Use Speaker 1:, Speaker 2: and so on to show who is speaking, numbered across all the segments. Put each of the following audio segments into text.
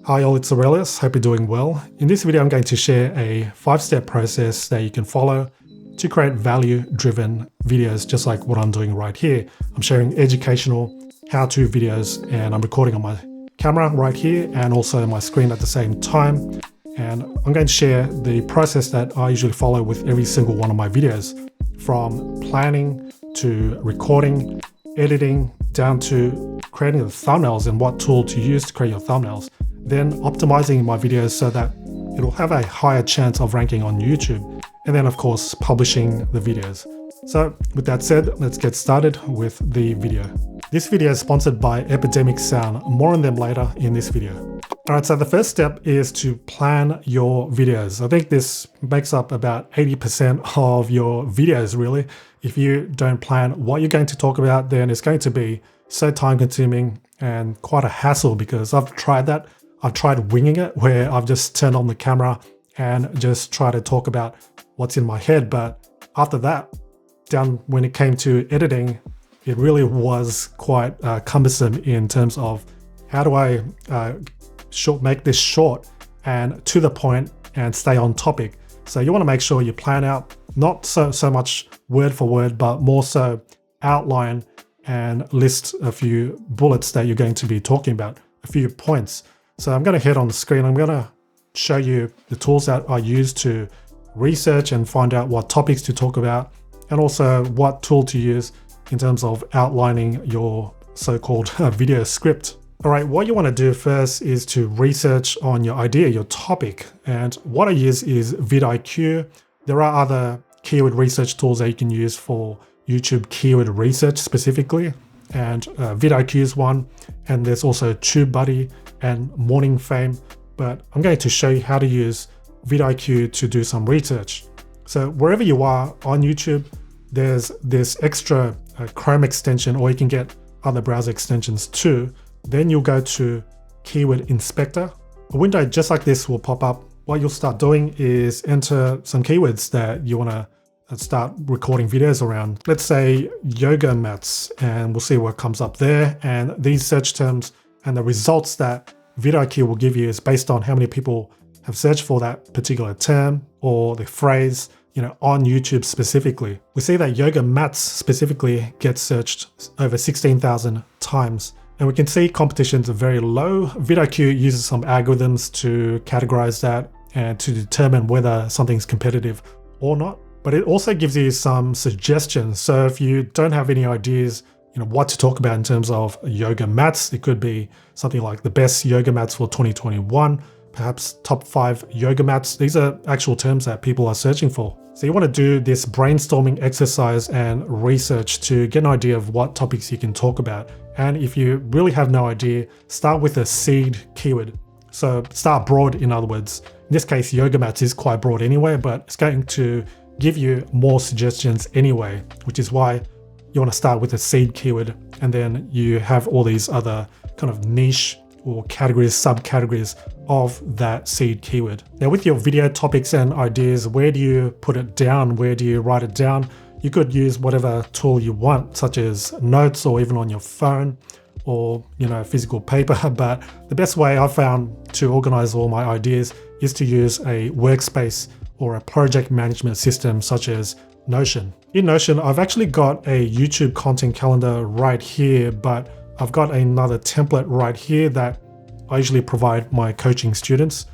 Speaker 1: Hi all, it's Aurelius. Hope you're doing well. In this video, I'm going to share a 5-step process that you can follow to create value-driven videos, just like what I'm doing right here. I'm sharing educational how-to videos and I'm recording on my camera right here and also my screen at the same time. And I'm going to share the process that I usually follow with every single one of my videos, from planning to recording, editing, down to creating the thumbnails and what tool to use to create your thumbnails. Then optimizing my videos so that it'll have a higher chance of ranking on YouTube, and then of course publishing the videos. So with that said, let's get started with the video. This video is sponsored by Epidemic Sound. More on them later in this video. Alright, so the first step is to plan your videos. I think this makes up about 80% of your videos really. If you don't plan what you're going to talk about, then it's going to be so time consuming and quite a hassle, because I've tried that. I've tried winging it, where I've just turned on the camera and just try to talk about what's in my head. But after that, when it came to editing, it really was quite cumbersome in terms of how do I make this short and to the point and stay on topic. So you want to make sure you plan out, not so much word for word, but more so outline and list a few bullets that you're going to be talking about, a few points. So I'm going to head on the screen. I'm going to show you the tools that I use to research and find out what topics to talk about, and also what tool to use in terms of outlining your so-called video script. All right, what you want to do first is to research on your idea, your topic. And what I use is vidIQ. There are other keyword research tools that you can use for YouTube keyword research specifically. And vidIQ is one. And there's also TubeBuddy and Morning Fame. But I'm going to show you how to use vidIQ to do some research. So wherever you are on YouTube, there's this extra Chrome extension, or you can get other browser extensions too. Then you'll go to Keyword Inspector. A window just like this will pop up. What you'll start doing is enter some keywords that you want to start recording videos around. Let's say yoga mats, and we'll see what comes up there. And these search terms and the results that vidIQ will give you is based on how many people have searched for that particular term or the phrase, on YouTube specifically. We see that yoga mats specifically gets searched over 16,000 times. And we can see competitions are very low. vidIQ uses some algorithms to categorize that and to determine whether something's competitive or not. But it also gives you some suggestions. So if you don't have any ideas, what to talk about in terms of yoga mats, it could be something like the best yoga mats for 2021, perhaps top 5 yoga mats. These are actual terms that people are searching for. So you want to do this brainstorming exercise and research to get an idea of what topics you can talk about. And if you really have no idea, start with a seed keyword. So start broad, in other words. In this case, yoga mats is quite broad anyway, but it's going to give you more suggestions anyway, which is why you want to start with a seed keyword, and then you have all these other kind of niche or categories, subcategories of that seed keyword. Now with your video topics and ideas, where do you put it down? Where do you write it down? You could use whatever tool you want, such as notes or even on your phone or, physical paper. But the best way I've found to organize all my ideas is to use a workspace or a project management system such as Notion. In Notion, I've actually got a YouTube content calendar right here, but I've got another template right here that I usually provide my coaching students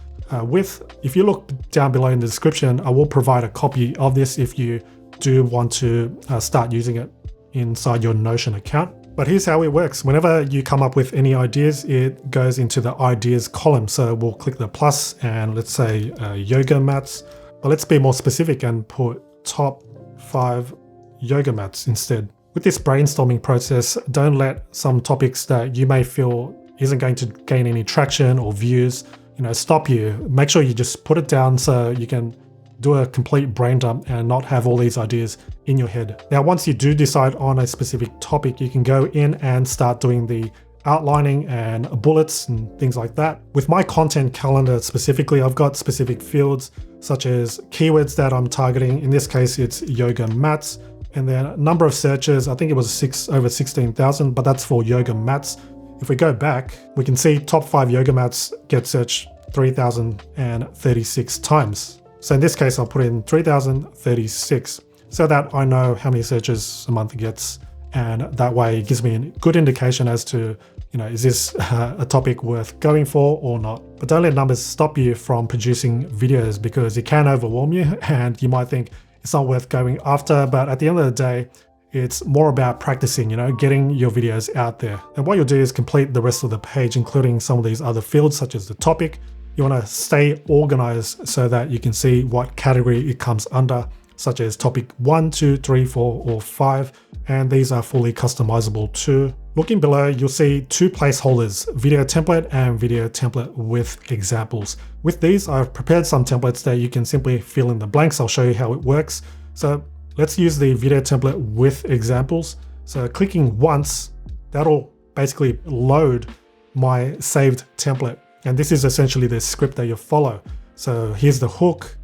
Speaker 1: with. If you look down below in the description, I will provide a copy of this if you do want to start using it inside your Notion account. But here's how it works. Whenever you come up with any ideas, it goes into the ideas column. So we'll click the plus and let's say yoga mats, but let's be more specific and put top 5 yoga mats instead. With this brainstorming process, don't let some topics that you may feel isn't going to gain any traction or views, stop you. Make sure you just put it down so you can do a complete brain dump and not have all these ideas in your head. Now, once you do decide on a specific topic, you can go in and start doing the outlining and bullets and things like that. With my content calendar specifically, I've got specific fields such as keywords that I'm targeting. In this case, it's yoga mats. And then number of searches, I think it was over 16,000, but that's for yoga mats. If we go back, we can see top 5 yoga mats get searched 3,036 times. So in this case, I'll put in 3,036 so that I know how many searches a month it gets. And that way it gives me a good indication as to, is this a topic worth going for or not? But don't let numbers stop you from producing videos, because it can overwhelm you and you might think it's not worth going after. But at the end of the day, it's more about practicing, getting your videos out there. And what you'll do is complete the rest of the page, including some of these other fields such as the topic. You want to stay organized so that you can see what category it comes under, such as topic 1, 2, 3, 4, or 5. And these are fully customizable too. Looking below, you'll see 2 placeholders, video template and video template with examples. With these, I've prepared some templates that you can simply fill in the blanks. I'll show you how it works. So let's use the video template with examples. So clicking once, that'll basically load my saved template. And this is essentially the script that you follow. So here's the hook.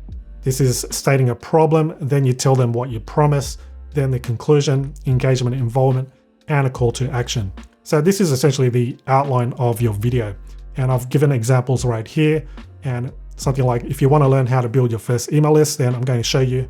Speaker 1: This is stating a problem. Then you tell them what you promise. Then the conclusion, engagement, involvement, and a call to action. So this is essentially the outline of your video. And I've given examples right here. And something like, if you want to learn how to build your first email list, then I'm going to show you,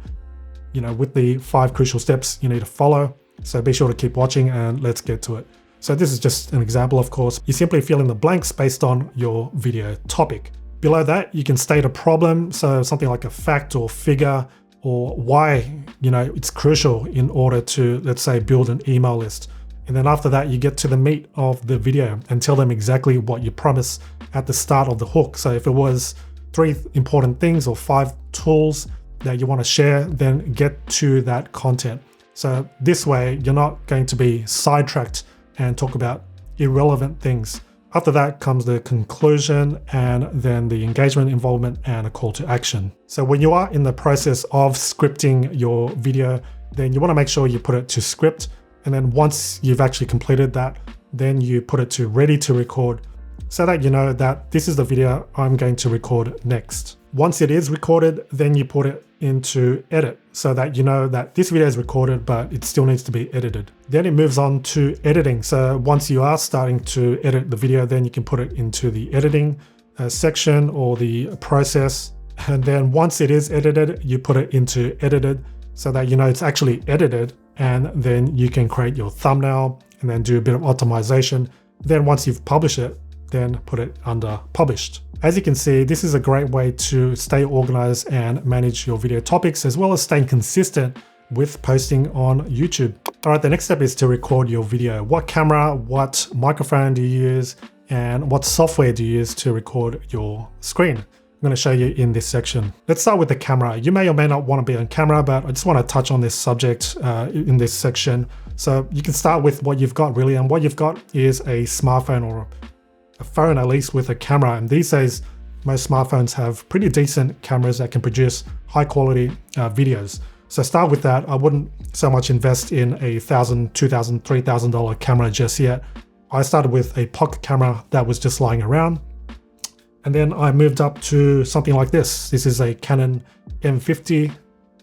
Speaker 1: with the 5 crucial steps you need to follow. So be sure to keep watching and let's get to it. So this is just an example, of course. You simply fill in the blanks based on your video topic. Below that, you can state a problem. So something like a fact or figure, or why, it's crucial in order to, let's say, build an email list. And then after that, you get to the meat of the video and tell them exactly what you promise at the start of the hook. So if it was 3 important things or 5 tools that you want to share, then get to that content. So this way, you're not going to be sidetracked and talk about irrelevant things. After that comes the conclusion, and then the engagement, involvement, and a call to action. So when you are in the process of scripting your video, then you want to make sure you put it to script. And then once you've actually completed that, then you put it to ready to record, so that you know that this is the video I'm going to record next. Once it is recorded, then you put it into edit, so that you know that this video is recorded, but it still needs to be edited. Then it moves on to editing. So once you are starting to edit the video, then you can put it into the editing section or the process. And then once it is edited, you put it into edited, so that you know it's actually edited. And then you can create your thumbnail and then do a bit of optimization. Then once you've published it, then put it under published. As you can see, this is a great way to stay organized and manage your video topics, as well as staying consistent with posting on YouTube. All right, the next step is to record your video. What camera, what microphone do you use, and what software do you use to record your screen? I'm going to show you in this section. Let's start with the camera. You may or may not want to be on camera, but I just want to touch on this subject in this section. So you can start with what you've got really, and what you've got is a smartphone, or a phone at least, with a camera. And these days, most smartphones have pretty decent cameras that can produce high quality videos. So start with that. I wouldn't so much invest in a $1,000, $2,000, $3,000 camera just yet. I started with a pocket camera that was just lying around. And then I moved up to something like this. This is a Canon M50,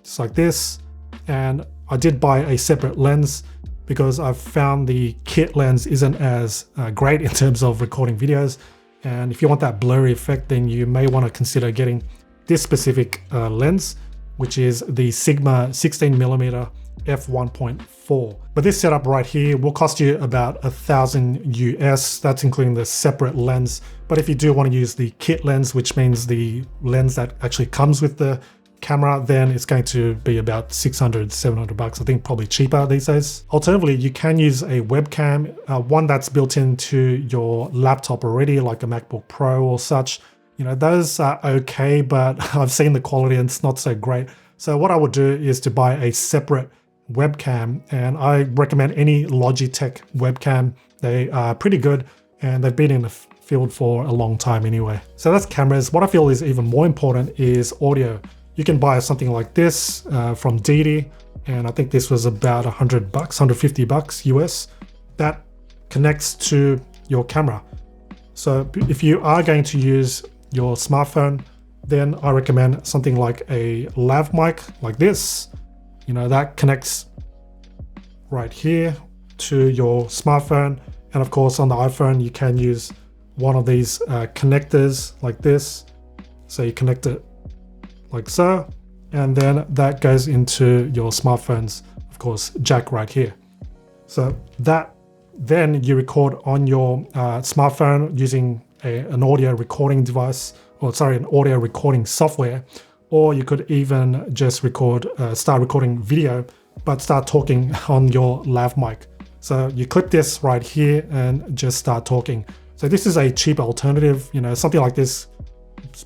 Speaker 1: just like this. And I did buy a separate lens because I've found the kit lens isn't as great in terms of recording videos. And if you want that blurry effect, then you may want to consider getting this specific lens, which is the Sigma 16mm f1.4. But this setup right here will cost you about $1,000 US. That's including the separate lens. But if you do want to use the kit lens, which means the lens that actually comes with the camera, then it's going to be about $600, $700 bucks. I think probably cheaper these days. Alternatively, you can use a webcam, one that's built into your laptop already, like a MacBook Pro or such. Those are okay, but I've seen the quality and it's not so great. So what I would do is to buy a separate webcam, and I recommend any Logitech webcam. They are pretty good and they've been in the field for a long time anyway. So that's cameras. What I feel is even more important is audio. You can buy something like this from Didi, and I think this was about $100, $150 US. That connects to your camera. So if you are going to use your smartphone, then I recommend something like a lav mic like this. That connects right here to your smartphone, And of course on the iPhone, you can use one of these connectors like this. So you connect it like so, and then that goes into your smartphone's, of course, jack right here. So that then you record on your smartphone using an audio recording device, or sorry, an audio recording software, or you could even just start recording video, but start talking on your lav mic. So you click this right here and just start talking. So this is a cheap alternative. Something like this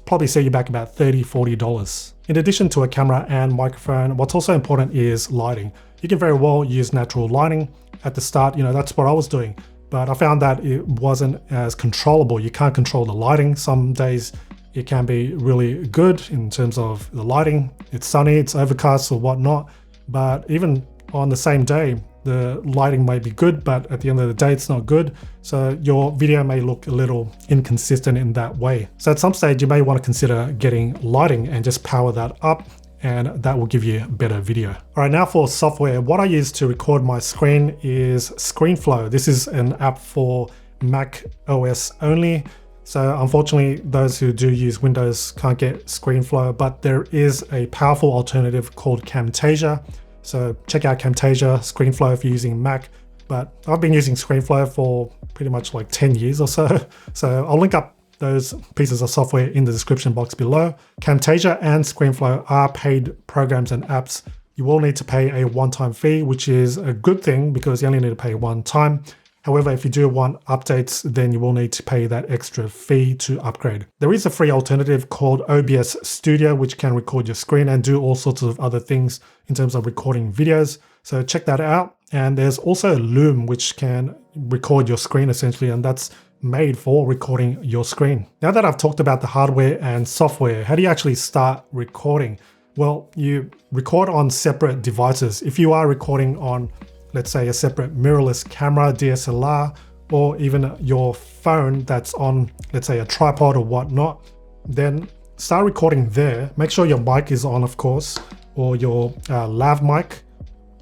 Speaker 1: probably set you back about $30, $40. In addition to a camera and microphone, what's also important is lighting. You can very well use natural lighting. At the start, that's what I was doing, but I found that it wasn't as controllable. You can't control the lighting. Some days it can be really good in terms of the lighting. It's sunny, it's overcast or whatnot, but even on the same day, the lighting may be good, but at the end of the day, it's not good. So your video may look a little inconsistent in that way. So at some stage, you may want to consider getting lighting and just power that up, and that will give you better video. All right, now for software, what I use to record my screen is ScreenFlow. This is an app for Mac OS only. So unfortunately, those who do use Windows can't get ScreenFlow, but there is a powerful alternative called Camtasia. So check out Camtasia, ScreenFlow if you're using Mac, but I've been using ScreenFlow for pretty much like 10 years or so. So I'll link up those pieces of software in the description box below. Camtasia and ScreenFlow are paid programs and apps. You will need to pay a one-time fee, which is a good thing because you only need to pay one time. However, if you do want updates, then you will need to pay that extra fee to upgrade. There is a free alternative called OBS Studio, which can record your screen and do all sorts of other things in terms of recording videos. So check that out. And there's also Loom, which can record your screen essentially, and that's made for recording your screen. Now that I've talked about the hardware and software, how do you actually start recording? Well, you record on separate devices. If you are recording on, let's say, a separate mirrorless camera, DSLR, or even your phone that's on, let's say, a tripod or whatnot, then start recording there. Make sure your mic is on, of course, or your lav mic.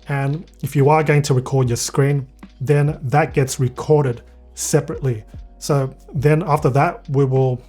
Speaker 1: And if you are going to record your screen, then that gets recorded separately. So then after that, we will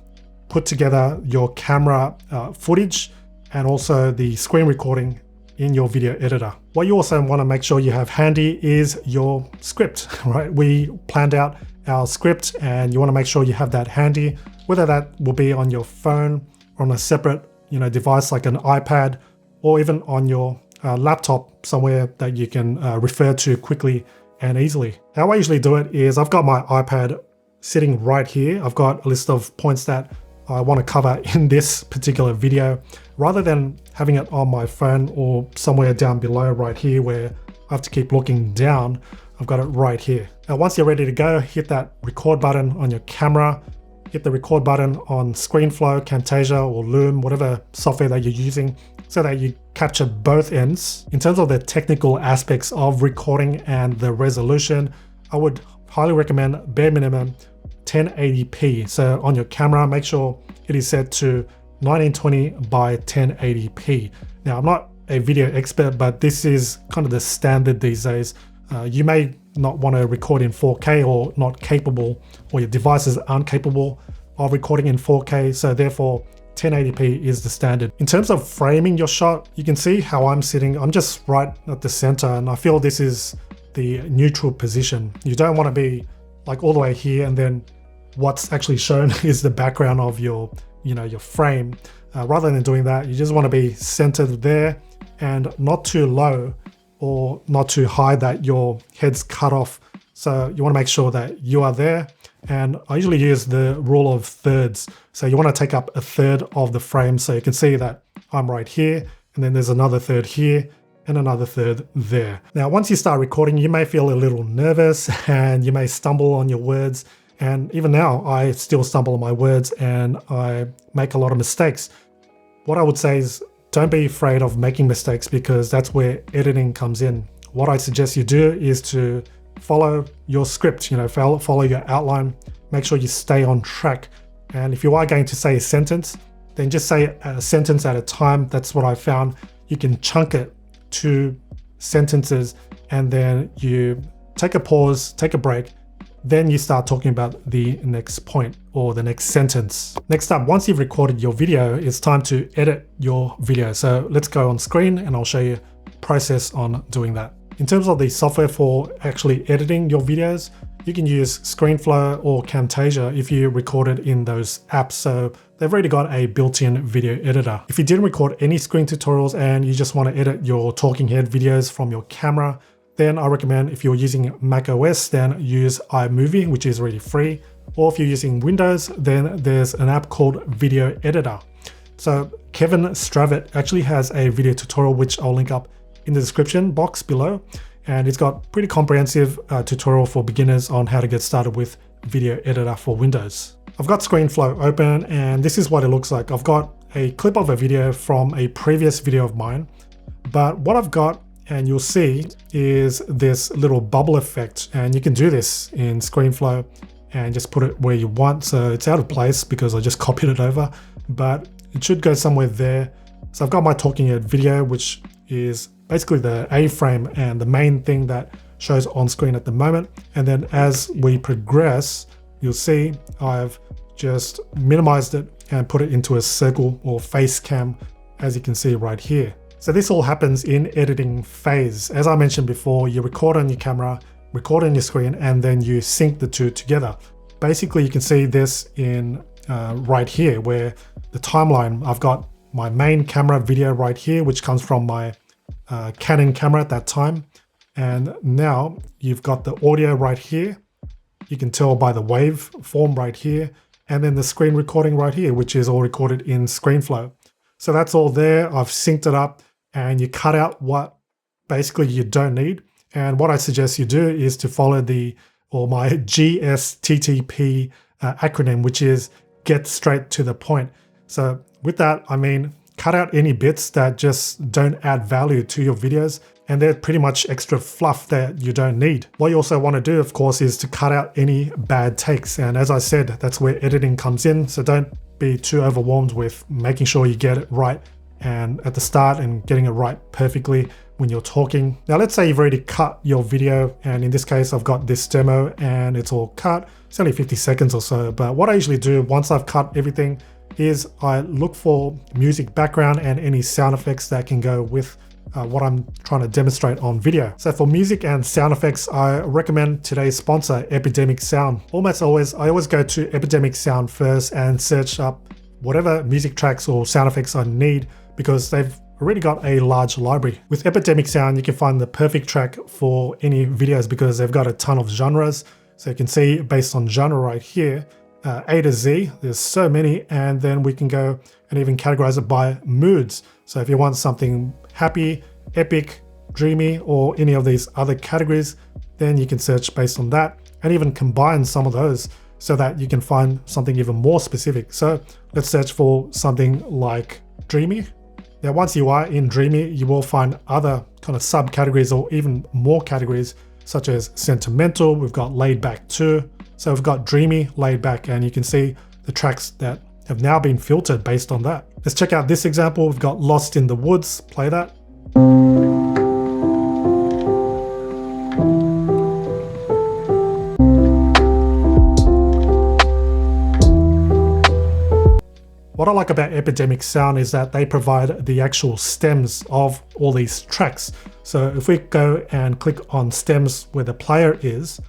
Speaker 1: put together your camera footage and also the screen recording in your video editor. What you also want to make sure you have handy is your script, right? We planned out our script and you want to make sure you have that handy, whether that will be on your phone or on a separate device like an iPad, or even on your laptop somewhere that you can refer to quickly and easily. How I usually do it is I've got my iPad sitting right here. I've got a list of points that I want to cover in this particular video, rather than having it on my phone or somewhere down below right here where I have to keep looking down. I've got it right here. Now, once you're ready to go, hit that record button on your camera, hit the record button on ScreenFlow, Camtasia, or Loom, whatever software that you're using, so that you capture both ends. In terms of the technical aspects of recording and the resolution, I would highly recommend bare minimum 1080p. So on your camera, make sure it is set to 1920 by 1080p. Now, I'm not a video expert, but this is kind of the standard these days. You may not want to record in 4K or not capable, or your devices aren't capable of recording in 4K. So therefore 1080p is the standard. In terms of framing your shot, you can see how I'm sitting. I'm just right at the center, and I feel this is the neutral position. You don't want to be like all the way here and then what's actually shown is the background of your your frame. Rather than doing that, you just want to be centered there and not too low or not too high that your head's cut off. So you want to make sure that you are there. And I usually use the rule of thirds. So you want to take up a third of the frame. So you can see that I'm right here, and then there's another third here and another third there. Now, once you start recording, you may feel a little nervous and you may stumble on your words. And even now, I still stumble on my words and I make a lot of mistakes. What I would say is don't be afraid of making mistakes, because that's where editing comes in. What I suggest you do is to follow your script, follow your outline, make sure you stay on track. And if you are going to say a sentence, then just say a sentence at a time. That's what I found. You can chunk it to sentences, and then you take a pause, take a break, then you start talking about the next point or the next sentence. Next up, once you've recorded your video, it's time to edit your video. So let's go on screen and I'll show you the process on doing that. In terms of the software for actually editing your videos, you can use ScreenFlow or Camtasia if you record it in those apps. So they've already got a built-in video editor. If you didn't record any screen tutorials and you just want to edit your talking head videos from your camera, then I recommend if you're using Mac OS, then use iMovie, which is already free. Or if you're using Windows, then there's an app called Video Editor. So Kevin Stratvert actually has a video tutorial, which I'll link up in the description box below. And it's got pretty comprehensive tutorial for beginners on how to get started with Video Editor for Windows. I've got ScreenFlow open and this is what it looks like. I've got a clip of a video from a previous video of mine, but what I've got, and you'll see, is this little bubble effect, and you can do this in ScreenFlow and just put it where you want. So it's out of place because I just copied it over, but it should go somewhere there. So I've got my talking head video, which is basically the A-frame and the main thing that shows on screen at the moment. And then as we progress, you'll see I've just minimized it and put it into a circle or face cam, as you can see right here. So this all happens in editing phase. As I mentioned before, you record on your camera, record on your screen, and then you sync the two together. Basically, you can see this in right here, where the timeline, I've got my main camera video right here, which comes from my Canon camera at that time. And now you've got the audio right here. You can tell by the wave form right here. And then the screen recording right here, which is all recorded in ScreenFlow. So that's all there. I've synced it up and you cut out what basically you don't need. And what I suggest you do is to follow my GSTTP acronym, which is get straight to the point. So with that, I mean, cut out any bits that just don't add value to your videos, and they're pretty much extra fluff that you don't need. What you also want to do, of course, is to cut out any bad takes. And as I said, that's where editing comes in. So don't be too overwhelmed with making sure you get it right and at the start and getting it right perfectly when you're talking. Now, let's say you've already cut your video, and in this case, I've got this demo and it's all cut. It's only 50 seconds or so. But what I usually do once I've cut everything is I look for music background and any sound effects that can go with what I'm trying to demonstrate on video. So for music and sound effects, I recommend today's sponsor, Epidemic Sound. Almost always, I always go to Epidemic Sound first and search up whatever music tracks or sound effects I need, because they've already got a large library. With Epidemic Sound, you can find the perfect track for any videos because they've got a ton of genres. So you can see based on genre right here, A to Z, there's so many, and then we can go and even categorize it by moods. So if you want something happy, epic, dreamy, or any of these other categories, then you can search based on that and even combine some of those so that you can find something even more specific. So let's search for something like dreamy. Now, once you are in dreamy, you will find other kind of subcategories or even more categories, such as sentimental. We've got laid back too. So we've got dreamy, laid back, and you can see the tracks that have now been filtered based on that. Let's check out this example. We've got Lost in the Woods. Play that. What I like about Epidemic Sound is that they provide the actual stems of all these tracks. So if we go and click on stems where the player is,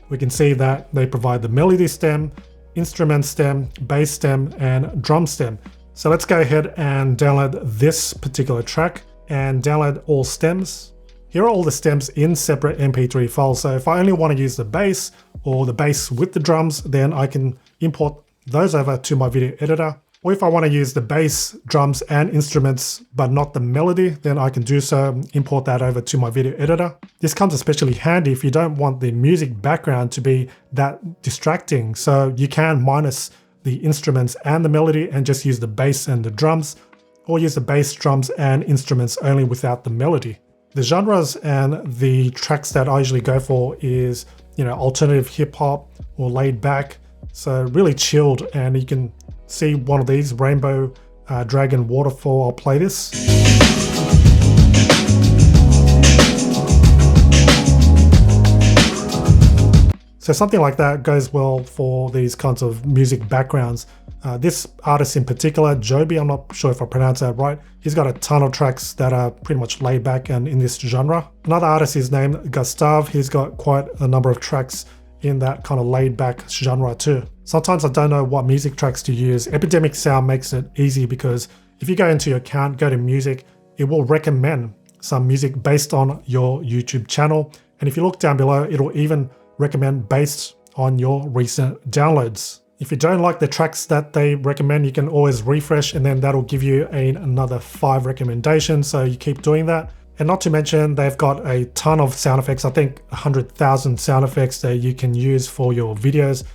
Speaker 1: we can see that they provide the melody stem, instrument stem, bass stem, and drum stem. So let's go ahead and download this particular track and download all stems. Here are all the stems in separate MP3 files. So if I only want to use the bass or the bass with the drums, then I can import those over to my video editor. Or if I want to use the bass, drums, and instruments, but not the melody, then I can do so, import that over to my video editor. This comes especially handy if you don't want the music background to be that distracting. So you can minus the instruments and the melody and just use the bass and the drums, or use the bass, drums, and instruments only without the melody. The genres and the tracks that I usually go for is, alternative hip hop or laid back. So really chilled, and you can see one of these, Rainbow Dragon Waterfall. I'll play this. So something like that goes well for these kinds of music backgrounds. This artist in particular, Joby, I'm not sure if I pronounced that right, he's got a ton of tracks that are pretty much laid back and in this genre. Another artist is named Gustav. He's got quite a number of tracks in that kind of laid back genre too. Sometimes I don't know what music tracks to use. Epidemic Sound makes it easy because if you go into your account, go to music, it will recommend some music based on your YouTube channel. And if you look down below, it'll even recommend based on your recent downloads. If you don't like the tracks that they recommend, you can always refresh and then that'll give you another 5 recommendations. So you keep doing that. And not to mention, they've got a ton of sound effects. I think 100,000 sound effects that you can use for your videos.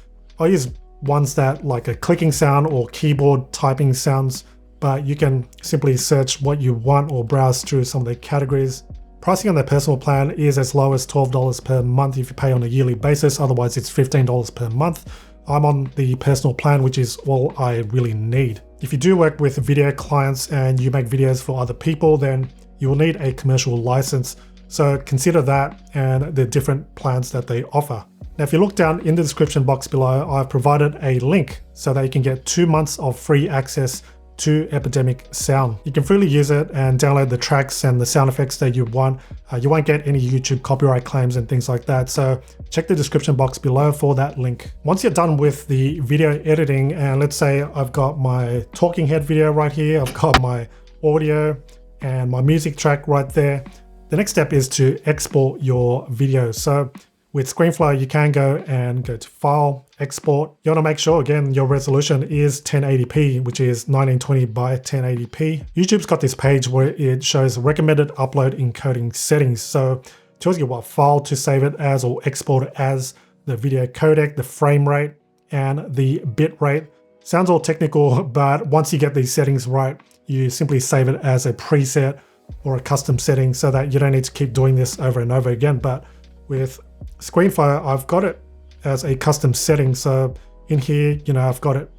Speaker 1: I use ones that like a clicking sound or keyboard typing sounds, but you can simply search what you want or browse through some of the categories. Pricing on their personal plan is as low as $12 per month if you pay on a yearly basis. Otherwise, it's $15 per month. I'm on the personal plan, which is all I really need. If you do work with video clients and you make videos for other people, then you will need a commercial license. So consider that and the different plans that they offer. Now, if you look down in the description box below, I've provided a link so that you can get 2 months of free access to Epidemic Sound. You can freely use it and download the tracks and the sound effects that you want. You won't get any YouTube copyright claims and things like that. So check the description box below for that link. Once you're done with the video editing, and let's say I've got my talking head video right here, I've got my audio and my music track right there. The next step is to export your video. So with ScreenFlow, you can go to File, Export. You want to make sure, again, your resolution is 1080p, which is 1920 by 1080p. YouTube's got this page where it shows recommended upload encoding settings. So it tells you what file to save it as or export it as, the video codec, the frame rate, and the bit rate. Sounds all technical, but once you get these settings right, you simply save it as a preset or a custom setting so that you don't need to keep doing this over and over again. But with ScreenFlow, I've got it as a custom setting. So in here, I've got it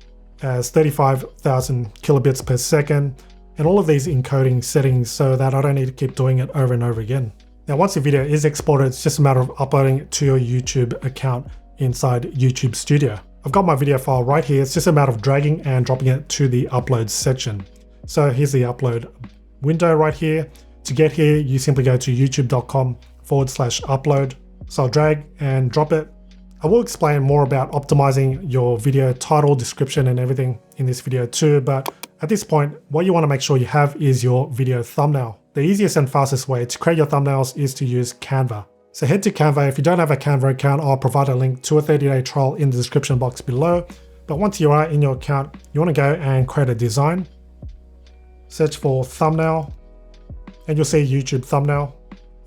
Speaker 1: as 35,000 kilobits per second and all of these encoding settings so that I don't need to keep doing it over and over again. Now, once the video is exported, it's just a matter of uploading it to your YouTube account inside YouTube Studio. I've got my video file right here. It's just a matter of dragging and dropping it to the upload section. So here's the upload window right here. To get here, you simply go to youtube.com/upload. So I'll drag and drop it. I will explain more about optimizing your video title, description, and everything in this video too, but at this point, what you want to make sure you have is your video thumbnail. The easiest and fastest way to create your thumbnails is to use Canva. So head to Canva. If you don't have a Canva account, I'll provide a link to a 30-day trial in the description box below. But once you are in your account, you want to go and create a design. Search for thumbnail, and you'll see YouTube thumbnail.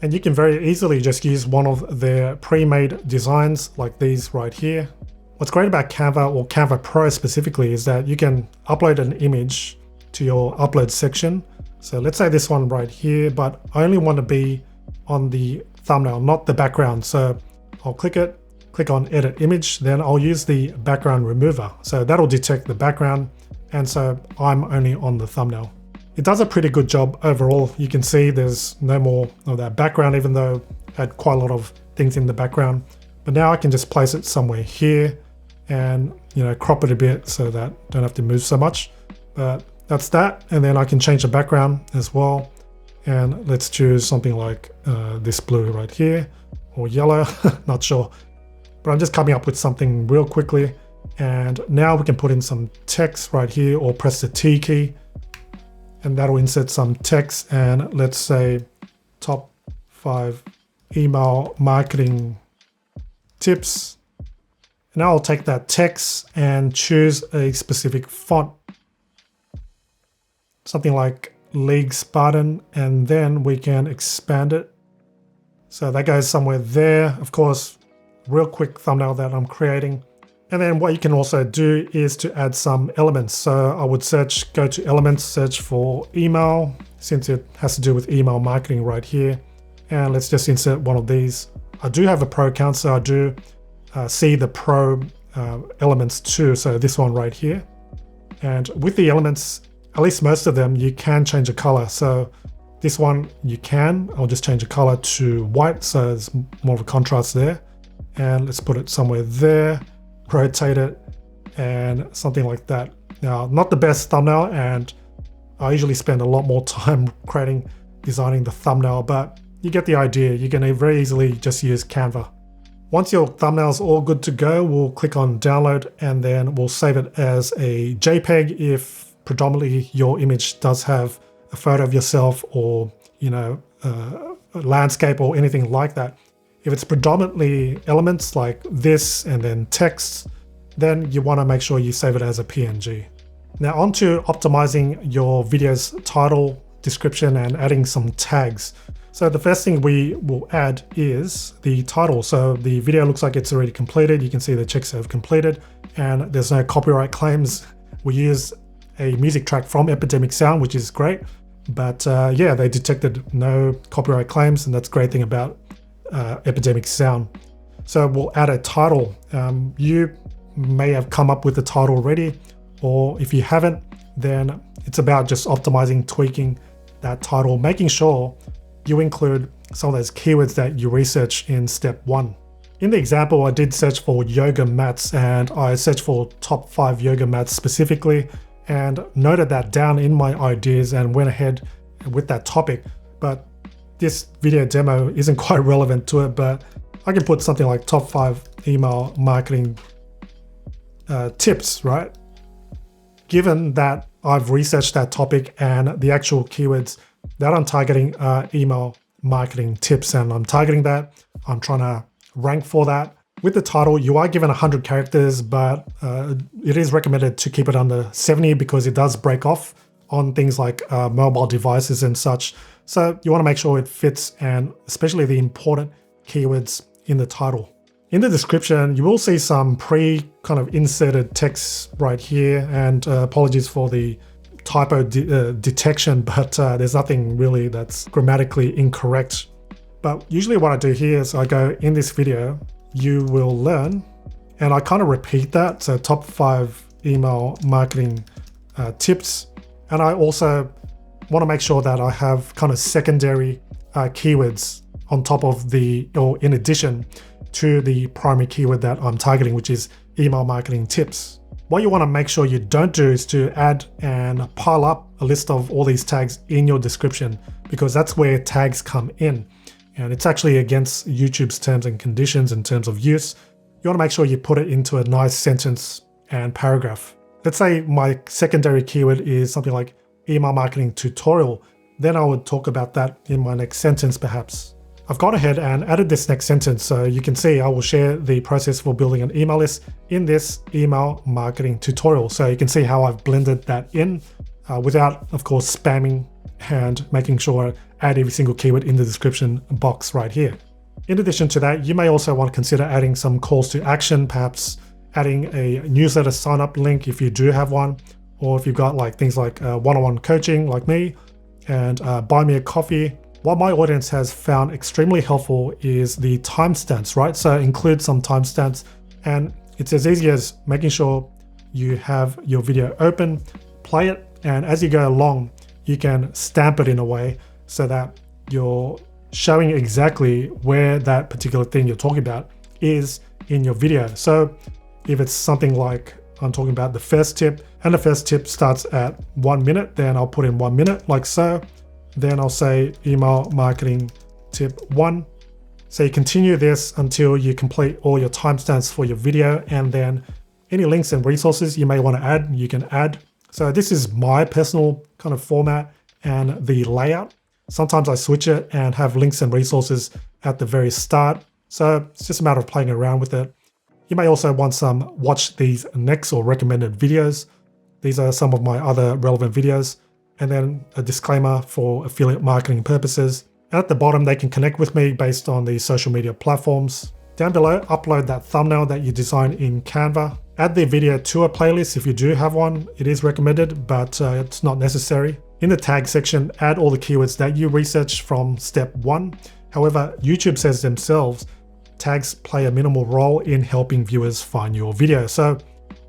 Speaker 1: And you can very easily just use one of their pre-made designs like these right here. What's great about Canva, or Canva Pro specifically, is that you can upload an image to your upload section. So let's say this one right here, but I only want to be on the thumbnail, not the background. So I'll click it, click on edit image, then I'll use the background remover. So that'll detect the background. And so I'm only on the thumbnail. It does a pretty good job overall. You can see there's no more of that background, even though I had quite a lot of things in the background. But now I can just place it somewhere here and crop it a bit so that I don't have to move so much. But that's that. And then I can change the background as well. And let's choose something like this blue right here, or yellow, not sure. But I'm just coming up with something real quickly. And now we can put in some text right here, or press the T key. And that'll insert some text, and let's say top 5 email marketing tips. Now I'll take that text and choose a specific font, something like League Spartan, and then we can expand it. So that goes somewhere there. Of course, real quick thumbnail that I'm creating. And then what you can also do is to add some elements. So I would go to elements, search for email, since it has to do with email marketing right here. And let's just insert one of these. I do have a pro account, so I do see the pro elements too. So this one right here. And with the elements, at least most of them, you can change the color. So this one you can. I'll just change the color to white, so there's more of a contrast there. and let's put it somewhere there, rotate it, and something like that. Now, not the best thumbnail, and I usually spend a lot more time designing the thumbnail, but you get the idea. You can very easily just use Canva. Once your thumbnail's all good to go, we'll click on download, and then we'll save it as a JPEG if predominantly your image does have a photo of yourself or, a landscape or anything like that. If it's predominantly elements like this and then text, then you want to make sure you save it as a PNG. Now on to optimizing your video's title, description, and adding some tags. So the first thing we will add is the title. So the video looks like it's already completed. You can see the checks have completed and there's no copyright claims. We use a music track from Epidemic Sound, which is great. But yeah, they detected no copyright claims, and that's a great thing about Epidemic Sound. So we'll add a title. You may have come up with the title already, or if you haven't, then it's about just optimizing, tweaking that title, making sure you include some of those keywords that you research in step 1. In the example, I did search for yoga mats, and I searched for top 5 yoga mats specifically, and noted that down in my ideas and went ahead with that topic. But this video demo isn't quite relevant to it, but I can put something like top 5 email marketing tips, right? Given that I've researched that topic and the actual keywords that I'm targeting are email marketing tips, and I'm targeting that, I'm trying to rank for that. With the title, you are given 100 characters, but it is recommended to keep it under 70 because it does break off on things like mobile devices and such. So you want to make sure it fits, and especially the important keywords in the title. In the description, you will see some kind of inserted text right here, and apologies for the typo detection, but there's nothing really that's grammatically incorrect. But usually what I do here is I go, in this video, you will learn, and I kind of repeat that. So top 5 email marketing tips. And I also want to make sure that I have kind of secondary keywords on top of or in addition to the primary keyword that I'm targeting, which is email marketing tips. What you want to make sure you don't do is to add and pile up a list of all these tags in your description, because that's where tags come in. And it's actually against YouTube's terms and conditions in terms of use. You want to make sure you put it into a nice sentence and paragraph. Let's say my secondary keyword is something like email marketing tutorial. Then I would talk about that in my next sentence perhaps. I've gone ahead and added this next sentence, so you can see I will share the process for building an email list in this email marketing tutorial. So you can see how I've blended that in without, of course, spamming and making sure I add every single keyword in the description box right here. In addition to that, you may also want to consider adding some calls to action, perhaps adding a newsletter sign up link if you do have one, or if you've got like things like one-on-one coaching like me and buy me a coffee. What my audience has found extremely helpful is the timestamps, right? So include some timestamps, and it's as easy as making sure you have your video open, play it, and as you go along, you can stamp it in a way so that you're showing exactly where that particular thing you're talking about is in your video. So if it's something like I'm talking about the first tip, and the first tip starts at 1 minute, then I'll put in 1 minute like so. Then I'll say email marketing tip 1. So you continue this until you complete all your timestamps for your video, and then any links and resources you may want to add, you can add. So this is my personal kind of format and the layout. Sometimes I switch it and have links and resources at the very start. So it's just a matter of playing around with it. You may also want some watch these next or recommended videos. These are some of my other relevant videos. And then a disclaimer for affiliate marketing purposes. And at the bottom, they can connect with me based on the social media platforms. Down below, upload that thumbnail that you designed in Canva. Add the video to a playlist if you do have one. It is recommended, but it's not necessary. In the tag section, add all the keywords that you researched from step 1. However, YouTube says themselves, tags play a minimal role in helping viewers find your video. So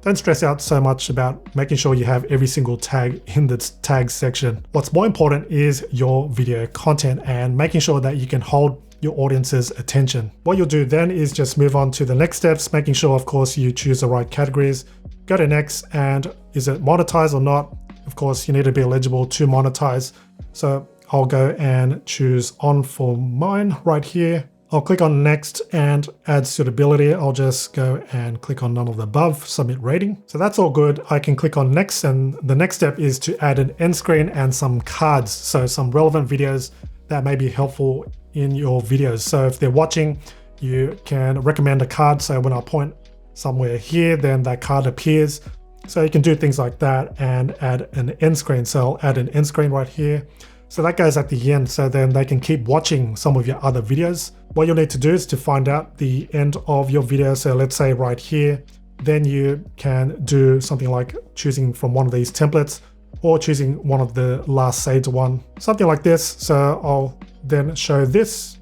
Speaker 1: don't stress out so much about making sure you have every single tag in the tag section. What's more important is your video content and making sure that you can hold your audience's attention. What you'll do then is just move on to the next steps, making sure, of course, you choose the right categories. Go to next, and is it monetized or not? Of course, you need to be eligible to monetize. So I'll go and choose on for mine right here. I'll click on next and add suitability. I'll just go and click on none of the above, submit rating. So that's all good. I can click on next, and the next step is to add an end screen and some cards. So some relevant videos that may be helpful in your videos. So if they're watching, you can recommend a card. So when I point somewhere here, then that card appears. So you can do things like that and add an end screen. So I'll add an end screen right here. So that goes at the end, so then they can keep watching some of your other videos. What you'll need to do is to find out the end of your video. So let's say right here, then you can do something like choosing from one of these templates or choosing one of the last saved one, something like this. So I'll then show this,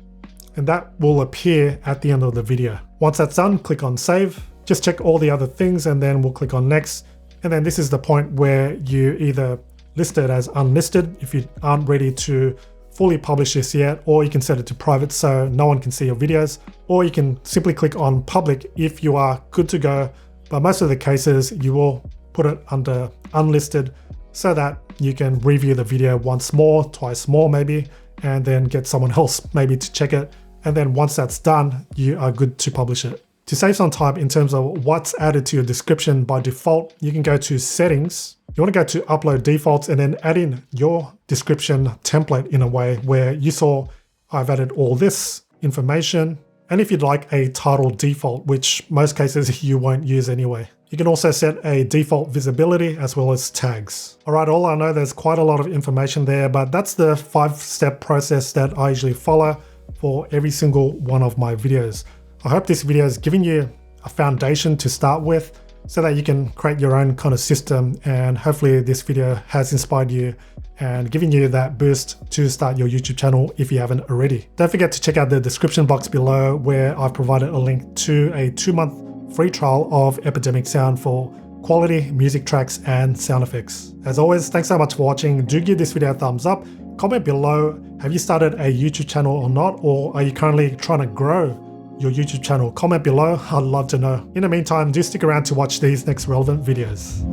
Speaker 1: and that will appear at the end of the video. Once that's done, click on save. Just check all the other things, and then we'll click on next. And then this is the point where you either list it as unlisted if you aren't ready to fully publish this yet, or you can set it to private so no one can see your videos, or you can simply click on public if you are good to go. But most of the cases you will put it under unlisted so that you can review the video once more, twice more maybe, and then get someone else maybe to check it. And then once that's done, you are good to publish it. To save some time in terms of what's added to your description by default, you can go to settings. You want to go to upload defaults and then add in your description template in a way where you saw I've added all this information. And if you'd like a title default, which most cases you won't use anyway. You can also set a default visibility as well as tags. All right, all I know there's quite a lot of information there, but that's the 5-step process that I usually follow for every single one of my videos. I hope this video has given you a foundation to start with so that you can create your own kind of system, and hopefully this video has inspired you and given you that boost to start your YouTube channel if you haven't already. Don't forget to check out the description box below where I've provided a link to a 2-month free trial of Epidemic Sound for quality music tracks and sound effects. As always, thanks so much for watching. Do give this video a thumbs up. Comment below, have you started a YouTube channel or not, or are you currently trying to grow your YouTube channel? Comment below, I'd love to know. In the meantime, do stick around to watch these next relevant videos.